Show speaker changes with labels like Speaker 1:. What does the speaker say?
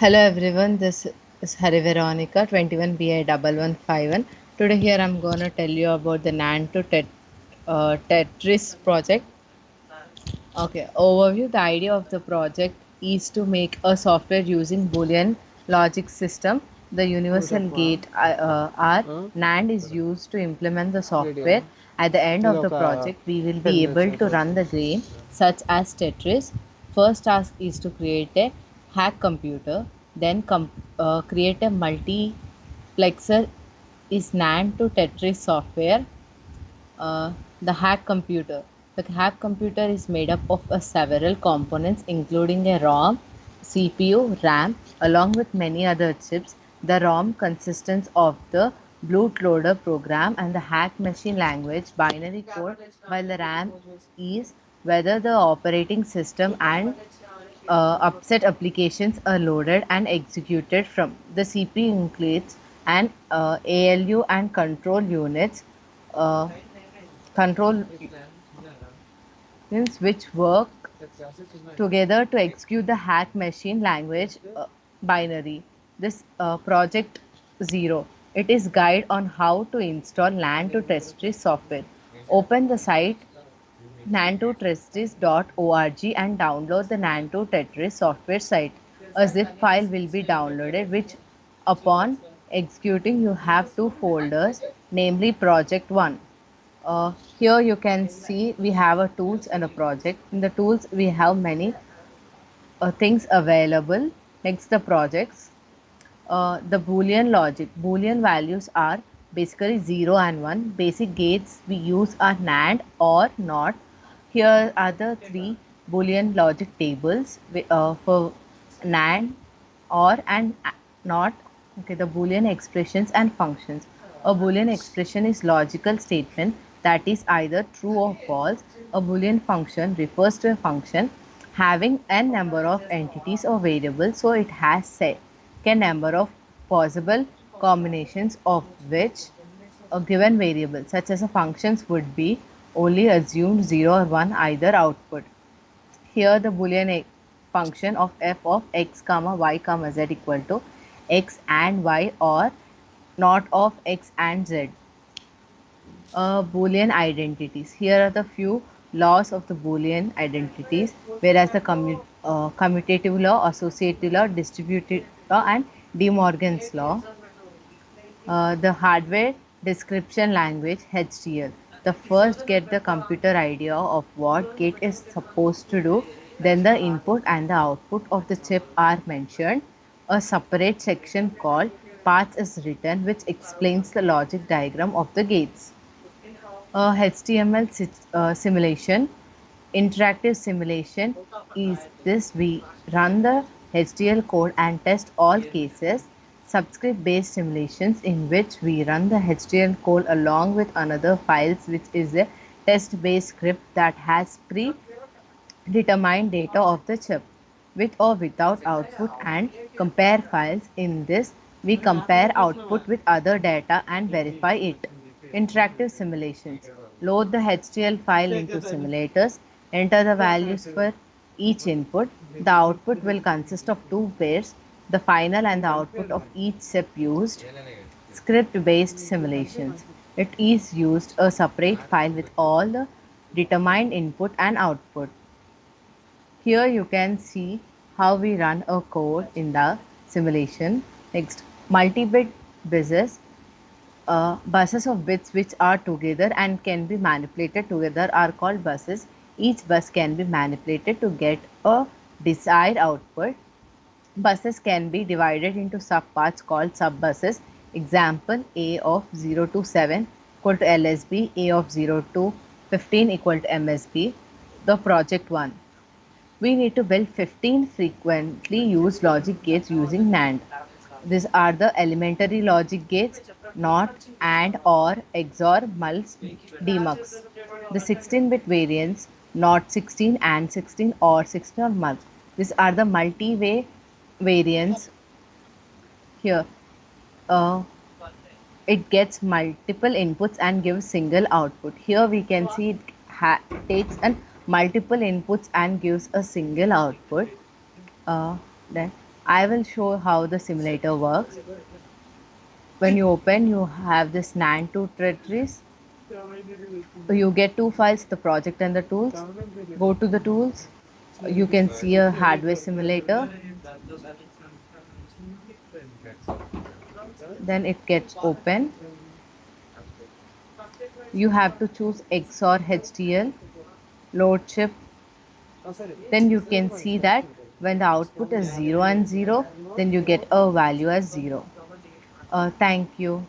Speaker 1: Hello everyone, this is Hari Veronica 21BI1151. Today here I'm gonna tell you about the nand2tetris project. Okay, overview. The idea of the project is to make a software using Boolean logic system. The universal gate R NAND is used to implement the software. At the end of the project, we will be able to run the game such as Tetris. First task is to create a hack computer, then create a multiplexer is NAND to Tetris software. The hack computer. The hack computer is made up of several components including a ROM, CPU, RAM, along with many other chips. The ROM consists of the bootloader program and the hack machine language binary code, while the RAM is whether the operating system and upset applications are loaded and executed from. The CPU includes an ALU and control units. Uh, Control units which work together to execute the hack machine language binary. This project 0. It is guide on how to install nand2tetris software. Open the site nand2tetris.org and download the nand2tetris software site. A zip file will be downloaded which upon executing you have two folders, namely project 1. Here you can see we have a tools and a project. In the tools we have many things available. Next the projects. The Boolean logic. Boolean values are basically 0 and 1. Basic gates we use are NAND or NOT. Here are the three Boolean logic tables for NAND, OR and NOT. Okay, the Boolean expressions and functions. A Boolean expression is logical statement that is either true or false. A Boolean function refers to a function having n number of entities or variables, so it has second number of possible combinations of which a given variable, such as a functions would be only assumed 0 or 1 either output. Here the Boolean function of f of x comma y comma z equal to x and y or not of x and z. Boolean identities. Here are the few laws of the Boolean identities, whereas the commutative law, associative law, distributive law, and De Morgan's law. The hardware description language HDL. The first get the computer idea of what gate is supposed to do, then the input and the output of the chip are mentioned. A separate section called paths is written which explains the logic diagram of the gates. HTML simulation. Interactive simulation is this we run the HDL code and test all cases. Subscript based simulations in which we run the HDL code along with another files which is a test based script that has predetermined data of the chip with or without output and compare files. In this we compare output with other data and verify it. Interactive simulations. Load the HDL file into simulators, enter the values for each input. The output will consist of two pairs, the final and the output of each step used. Script-based simulations. It is used a separate file with all the determined input and output. Here you can see how we run a code in the simulation. Next, multi-bit buses. Buses of bits which are together and can be manipulated together are called buses. Each bus can be manipulated to get a desired output. Buses can be divided into subparts called subbuses. Example, A of 0 to 7 equal to LSB, A of 0 to 15 equal to MSB. The project 1. We need to build 15 frequently used logic gates using NAND. These are the elementary logic gates: NOT, AND, OR, XOR, MULS, DEMUX. The 16-bit variants: NOT 16, AND 16, OR 16 or MULS. These are the multi-way variants. Here, uh, it gets multiple inputs and gives single output. Here we can see it takes an multiple inputs and gives a single output. Then I will show how the simulator works. When you open, you have this nand2tetris. You get two files, the project and the tools. Go to the tools. You can see a hardware simulator. Then it gets open. You have to choose XOR HDL, load chip. Then you can see that when the output is 0 and 0, then you get a value as 0. Thank you.